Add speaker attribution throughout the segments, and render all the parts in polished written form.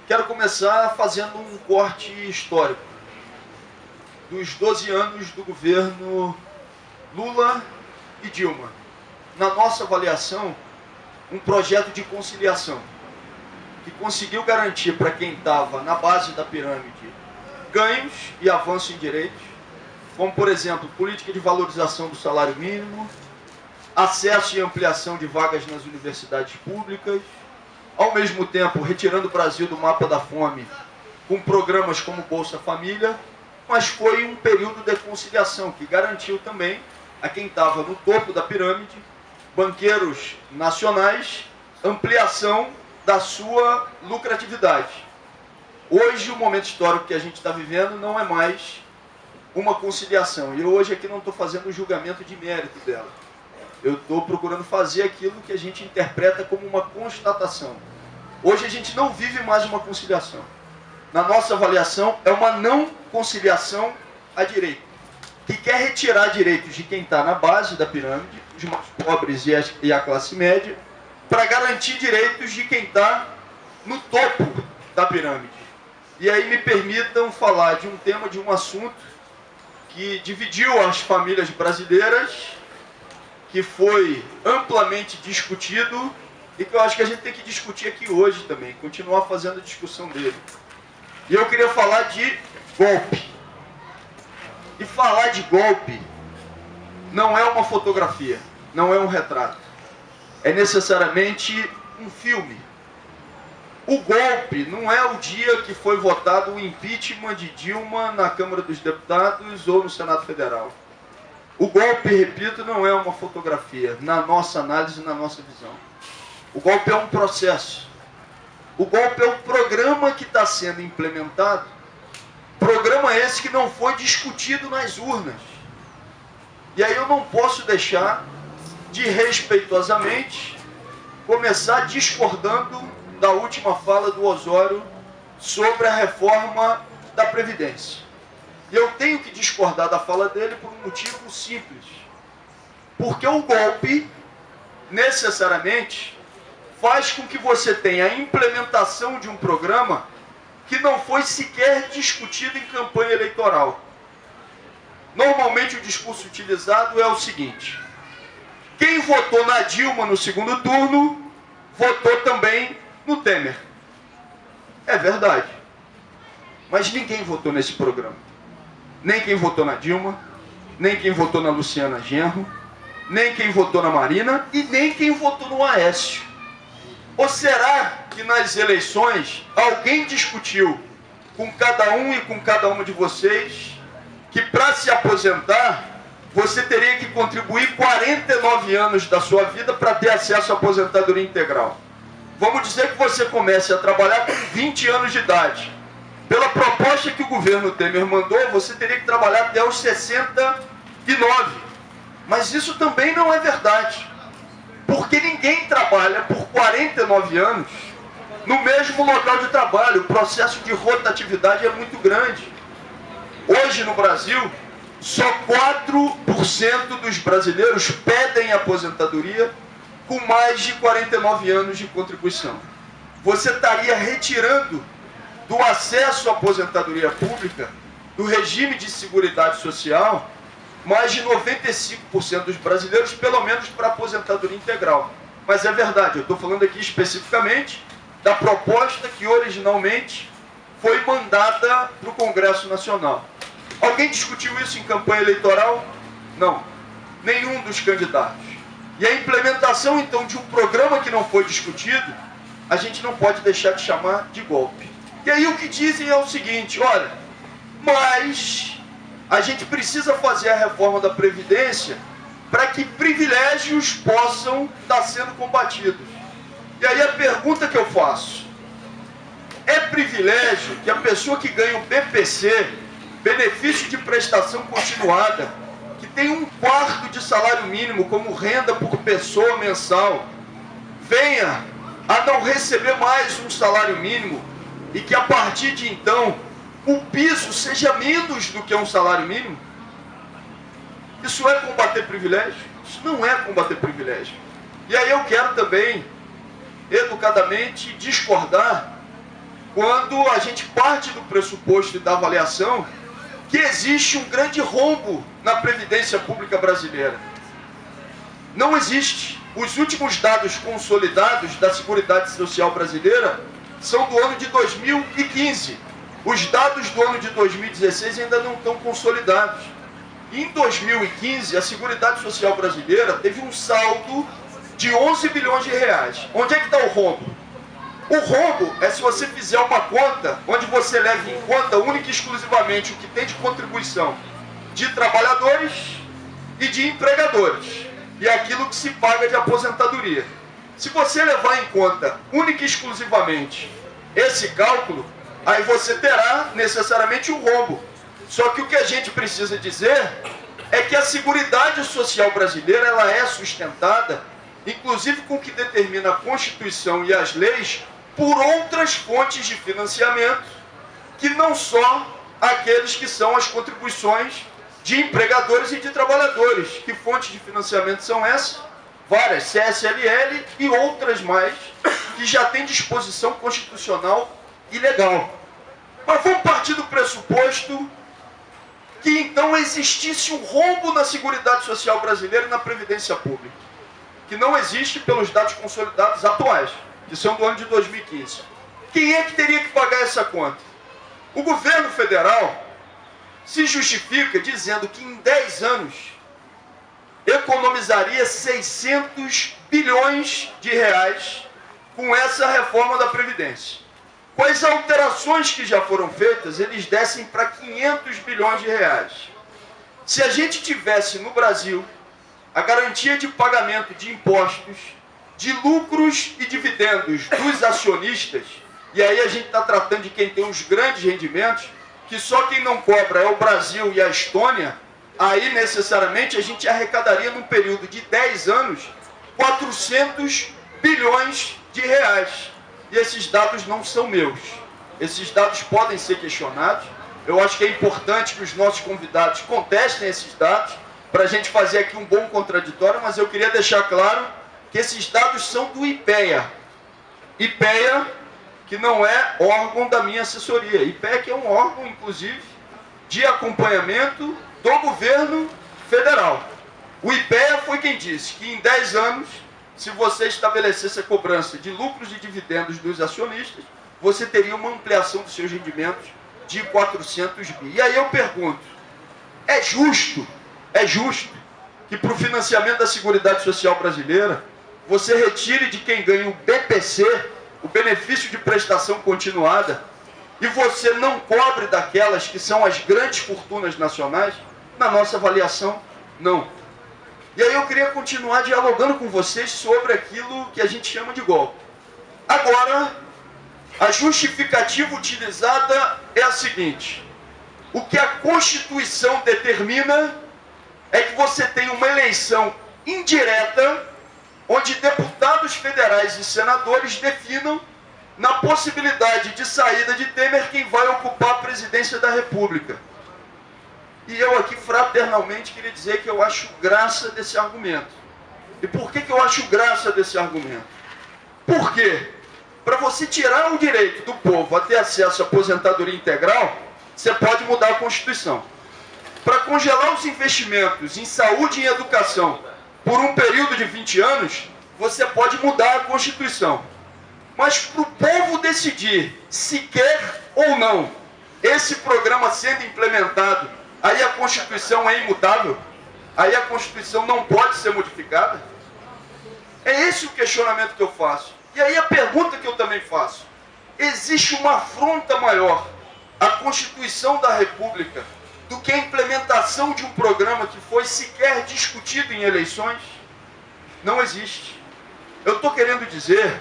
Speaker 1: Quero começar fazendo um corte histórico dos 12 anos do governo Lula e Dilma. Na nossa avaliação, um projeto de conciliação que conseguiu garantir para quem estava na base da pirâmide ganhos e avanço em direitos, como, por exemplo, política de valorização do salário mínimo, acesso e ampliação de vagas nas universidades públicas, ao mesmo tempo retirando o Brasil do mapa da fome com programas como Bolsa Família, mas foi um período de conciliação que garantiu também a quem estava no topo da pirâmide, banqueiros nacionais, ampliação da sua lucratividade. Hoje, o momento histórico que a gente está vivendo não é mais uma conciliação. E hoje aqui não estou fazendo um julgamento de mérito dela. Eu estou procurando fazer aquilo que a gente interpreta como uma constatação. Hoje a gente não vive mais uma conciliação. Na nossa avaliação, é uma não conciliação à direita, que quer retirar direitos de quem está na base da pirâmide, os mais pobres e a classe média, para garantir direitos de quem está no topo da pirâmide. E aí me permitam falar de um tema, de um assunto que dividiu as famílias brasileiras, que foi amplamente discutido e que eu acho que a gente tem que discutir aqui hoje também, continuar fazendo a discussão dele. E eu queria falar de golpe. E falar de golpe não é uma fotografia, não é um retrato. É necessariamente um filme. O golpe não é o dia que foi votado o impeachment de Dilma na Câmara dos Deputados ou no Senado Federal. O golpe, repito, não é uma fotografia, na nossa análise, na nossa visão. O golpe é um processo. O golpe é um programa que está sendo implementado. Programa esse que não foi discutido nas urnas. E aí eu não posso deixar de, respeitosamente, começar discordando da última fala do Osório sobre a reforma da Previdência. E eu tenho que discordar da fala dele por um motivo simples. Porque o golpe, necessariamente, faz com que você tenha a implementação de um programa que não foi sequer discutido em campanha eleitoral. Normalmente o discurso utilizado é o seguinte: quem votou na Dilma no segundo turno, votou também no Temer. É verdade. Mas ninguém votou nesse programa. Nem quem votou na Dilma, nem quem votou na Luciana Genro, nem quem votou na Marina e nem quem votou no Aécio. Ou será que nas eleições alguém discutiu com cada um e com cada uma de vocês que para se aposentar você teria que contribuir 49 anos da sua vida para ter acesso à aposentadoria integral? Vamos dizer que você comece a trabalhar com 20 anos de idade. Pela proposta que o governo Temer mandou, você teria que trabalhar até os 69. Mas isso também não é verdade. Porque ninguém trabalha por 49 anos no mesmo local de trabalho. O processo de rotatividade é muito grande. Hoje no Brasil, só 4% dos brasileiros pedem aposentadoria com mais de 49 anos de contribuição. Você estaria retirando do acesso à aposentadoria pública, do regime de seguridade social, mais de 95% dos brasileiros, pelo menos para aposentadoria integral. Mas é verdade, eu estou falando aqui especificamente da proposta que originalmente foi mandada para o Congresso Nacional. Alguém discutiu isso em campanha eleitoral? Não. Nenhum dos candidatos. E a implementação, então, de um programa que não foi discutido, a gente não pode deixar de chamar de golpe. E aí o que dizem é o seguinte: olha, mas a gente precisa fazer a reforma da Previdência para que privilégios possam estar sendo combatidos. E aí a pergunta que eu faço: é privilégio que a pessoa que ganha o BPC, benefício de prestação continuada, que tem 1/4 de salário mínimo como renda por pessoa mensal, venha a não receber mais um salário mínimo e que a partir de então o piso seja menos do que um salário mínimo? Isso é combater privilégio? Isso não é combater privilégio. E aí eu quero também, educadamente, discordar quando a gente parte do pressuposto e da avaliação que existe um grande rombo na Previdência Pública brasileira. Não existe. Os últimos dados consolidados da Seguridade Social brasileira são do ano de 2015. Os dados do ano de 2016 ainda não estão consolidados. Em 2015, a Seguridade Social brasileira teve um saldo de 11 bilhões de reais. Onde é que está o rombo? O rombo é se você fizer uma conta onde você leve em conta única e exclusivamente o que tem de contribuição de trabalhadores e de empregadores e aquilo que se paga de aposentadoria. Se você levar em conta única e exclusivamente esse cálculo, aí você terá necessariamente um rombo. Só que o que a gente precisa dizer é que a Seguridade Social brasileira ela é sustentada, inclusive com o que determina a Constituição e as leis, por outras fontes de financiamento, que não só aqueles que são as contribuições de empregadores e de trabalhadores. Que fontes de financiamento são essas? Várias, CSLL e outras mais, que já têm disposição constitucional e legal. Mas vamos partir do pressuposto que então existisse um rombo na Seguridade Social brasileira e na Previdência Pública, que não existe pelos dados consolidados atuais, que são do ano de 2015. Quem é que teria que pagar essa conta? O governo federal se justifica dizendo que em 10 anos economizaria 600 bilhões de reais com essa reforma da Previdência. Com as alterações que já foram feitas, eles descem para 500 bilhões de reais. Se a gente tivesse no Brasil a garantia de pagamento de impostos, de lucros e dividendos dos acionistas, e aí a gente está tratando de quem tem os grandes rendimentos, que só quem não cobra é o Brasil e a Estônia, aí necessariamente a gente arrecadaria num período de 10 anos 400 bilhões de reais. E esses dados não são meus. Esses dados podem ser questionados. Eu acho que é importante que os nossos convidados contestem esses dados, para a gente fazer aqui um bom contraditório, mas eu queria deixar claro que esses dados são do IPEA. IPEA, que não é órgão da minha assessoria. IPEA que é um órgão, inclusive, de acompanhamento do governo federal. O IPEA foi quem disse que em 10 anos, se você estabelecesse a cobrança de lucros e dividendos dos acionistas, você teria uma ampliação dos seus rendimentos de 400 bi. E aí eu pergunto, é justo que para o financiamento da Seguridade Social brasileira, você retire de quem ganha o BPC, o benefício de prestação continuada, e você não cobre daquelas que são as grandes fortunas nacionais? Na nossa avaliação, não. E aí eu queria continuar dialogando com vocês sobre aquilo que a gente chama de golpe. Agora, a justificativa utilizada é a seguinte: o que a Constituição determina é que você tem uma eleição indireta, onde deputados federais e senadores definam, na possibilidade de saída de Temer, quem vai ocupar a presidência da República. E eu aqui fraternalmente queria dizer que eu acho graça desse argumento. E por que eu acho graça desse argumento? Por quê? Para você tirar o direito do povo a ter acesso à aposentadoria integral, você pode mudar a Constituição. Para congelar os investimentos em saúde e em educação por um período de 20 anos, você pode mudar a Constituição. Mas para o povo decidir se quer ou não esse programa sendo implementado, aí a Constituição é imutável? Aí a Constituição não pode ser modificada? É esse o questionamento que eu faço. E aí a pergunta que eu também faço: existe uma afronta maior à Constituição da República do que a implementação de um programa que foi sequer discutido em eleições? Não existe. Eu estou querendo dizer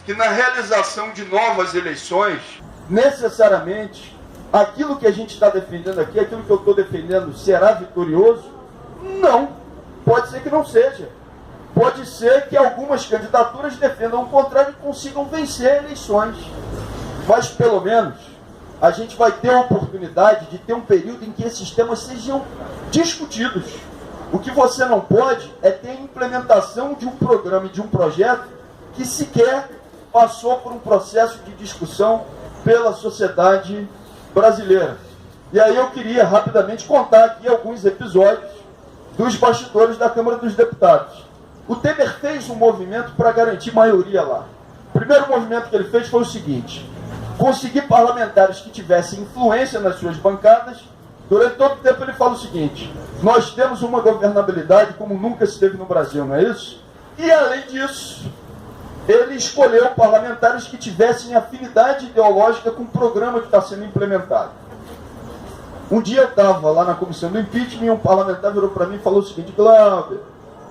Speaker 1: que na realização de novas eleições, necessariamente, aquilo que a gente está defendendo aqui, aquilo que eu estou defendendo, será vitorioso? Não. Pode ser que não seja. Pode ser que algumas candidaturas defendam o contrário e consigam vencer eleições. Mas, pelo menos, a gente vai ter a oportunidade de ter um período em que esses temas sejam discutidos. O que você não pode é ter a implementação de um programa e de um projeto que sequer passou por um processo de discussão pela sociedade brasileira. E aí eu queria rapidamente contar aqui alguns episódios dos bastidores da Câmara dos Deputados. O Temer fez um movimento para garantir maioria lá. O primeiro movimento que ele fez foi o seguinte: conseguir parlamentares que tivessem influência nas suas bancadas. Durante todo o tempo ele fala o seguinte: nós temos uma governabilidade como nunca se teve no Brasil, não é isso? E além disso, ele escolheu parlamentares que tivessem afinidade ideológica com o programa que está sendo implementado. Um dia eu estava lá na comissão do impeachment e um parlamentar virou para mim e falou o seguinte: Glauber,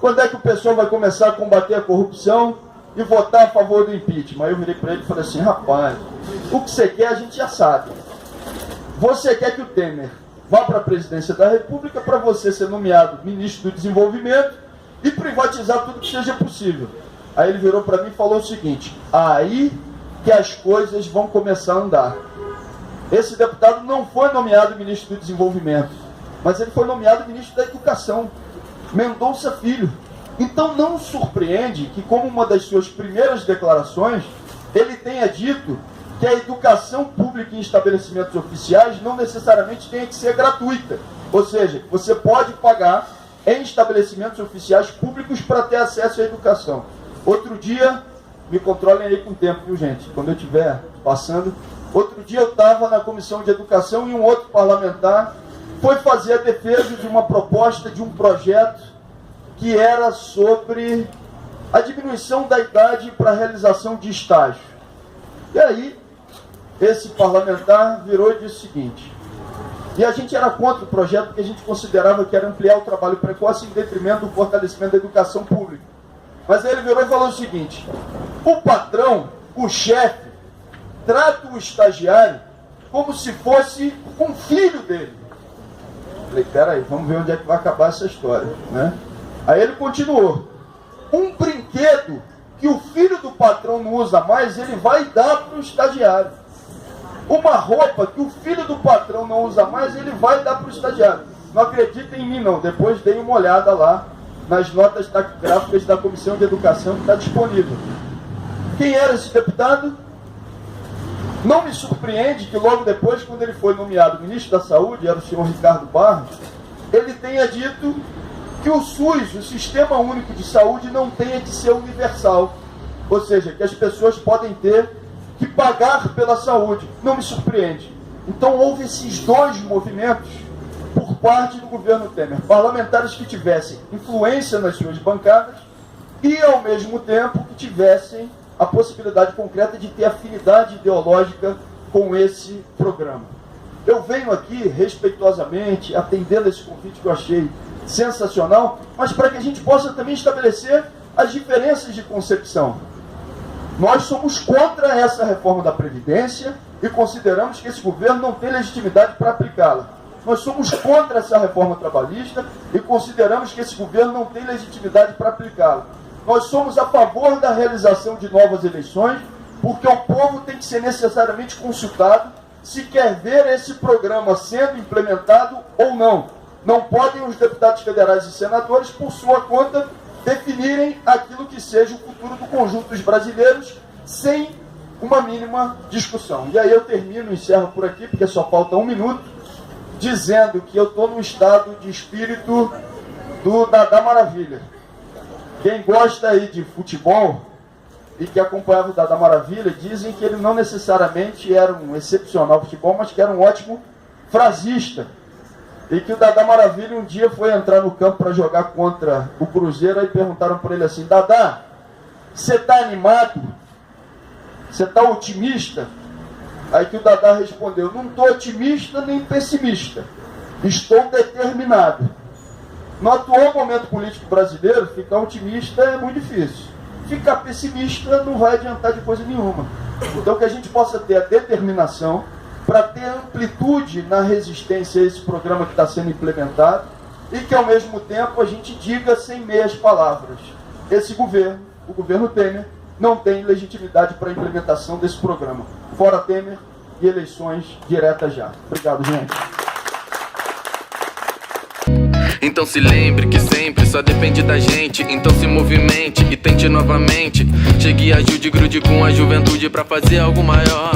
Speaker 1: quando é que o pessoal vai começar a combater a corrupção e votar a favor do impeachment? Aí eu virei para ele e falei assim: rapaz, o que você quer a gente já sabe. Você quer que o Temer vá para a presidência da República para você ser nomeado ministro do Desenvolvimento e privatizar tudo que seja possível. Aí ele virou para mim e falou o seguinte: aí que as coisas vão começar a andar. Esse deputado não foi nomeado ministro do Desenvolvimento, mas ele foi nomeado ministro da Educação, Mendonça Filho. Então não surpreende que, como uma das suas primeiras declarações, ele tenha dito que a educação pública em estabelecimentos oficiais não necessariamente tem que ser gratuita. Ou seja, você pode pagar em estabelecimentos oficiais públicos para ter acesso à educação. Outro dia, me controlem aí com o tempo, viu gente? Quando eu estiver passando. Outro dia eu estava na Comissão de Educação e um outro parlamentar foi fazer a defesa de uma proposta de um projeto que era sobre a diminuição da idade para a realização de estágio. E aí, esse parlamentar virou e disse o seguinte: e a gente era contra o projeto porque a gente considerava que era ampliar o trabalho precoce em detrimento do fortalecimento da educação pública. Mas aí ele virou e falou o seguinte: o patrão, o chefe, trata o estagiário como se fosse um filho dele. Falei, peraí, vamos ver onde é que vai acabar essa história, né? Aí ele continuou: um brinquedo que o filho do patrão não usa mais, ele vai dar para o estagiário. Uma roupa que o filho do patrão não usa mais, ele vai dar para o estagiário. Não acreditem em mim não, depois dei uma olhada lá nas notas taquigráficas da Comissão de Educação que está disponível. Quem era esse deputado? Não me surpreende que logo depois, quando ele foi nomeado ministro da Saúde, era o senhor Ricardo Barros, ele tenha dito que o SUS, o Sistema Único de Saúde, não tenha que ser universal. Ou seja, que as pessoas podem ter que pagar pela saúde. Não me surpreende. Então houve esses dois movimentos por parte do governo Temer. Parlamentares que tivessem influência nas suas bancadas e, ao mesmo tempo, que tivessem a possibilidade concreta de ter afinidade ideológica com esse programa. Eu venho aqui, respeitosamente, atendendo esse convite que eu achei sensacional, mas para que a gente possa também estabelecer as diferenças de concepção. Nós somos contra essa reforma da Previdência e consideramos que esse governo não tem legitimidade para aplicá-la. Nós somos contra essa reforma trabalhista e consideramos que esse governo não tem legitimidade para aplicá-la. Nós somos a favor da realização de novas eleições, porque o povo tem que ser necessariamente consultado se quer ver esse programa sendo implementado ou não. Não podem os deputados federais e senadores, por sua conta, definirem aquilo que seja o futuro do conjunto dos brasileiros sem uma mínima discussão. E aí eu termino, encerro por aqui, porque só falta 1 minuto, dizendo que eu estou no estado de espírito do Dadá Maravilha. Quem gosta aí de futebol e que acompanhava o Dadá Maravilha, dizem que ele não necessariamente era um excepcional futebol, mas que era um ótimo frasista. E que o Dadá Maravilha um dia foi entrar no campo para jogar contra o Cruzeiro, aí perguntaram para ele assim: Dadá, você está animado? Você está otimista? Aí que o Dadá respondeu: não estou otimista nem pessimista, estou determinado. No atual momento político brasileiro, ficar otimista é muito difícil. Ficar pessimista não vai adiantar de coisa nenhuma. Então que a gente possa ter a determinação para ter amplitude na resistência a esse programa que está sendo implementado e que ao mesmo tempo a gente diga sem meias palavras: esse governo, o governo Temer, não tem legitimidade para a implementação desse programa. Fora Temer e eleições diretas já. Obrigado, gente.
Speaker 2: Então se lembre que sempre só depende da gente. Então se movimente e tente novamente. Chegue e ajude, grude com a juventude pra fazer algo maior.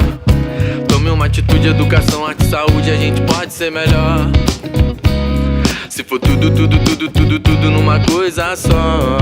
Speaker 2: atitude, educação, arte, saúde, a gente pode ser melhor. Se for tudo numa coisa só.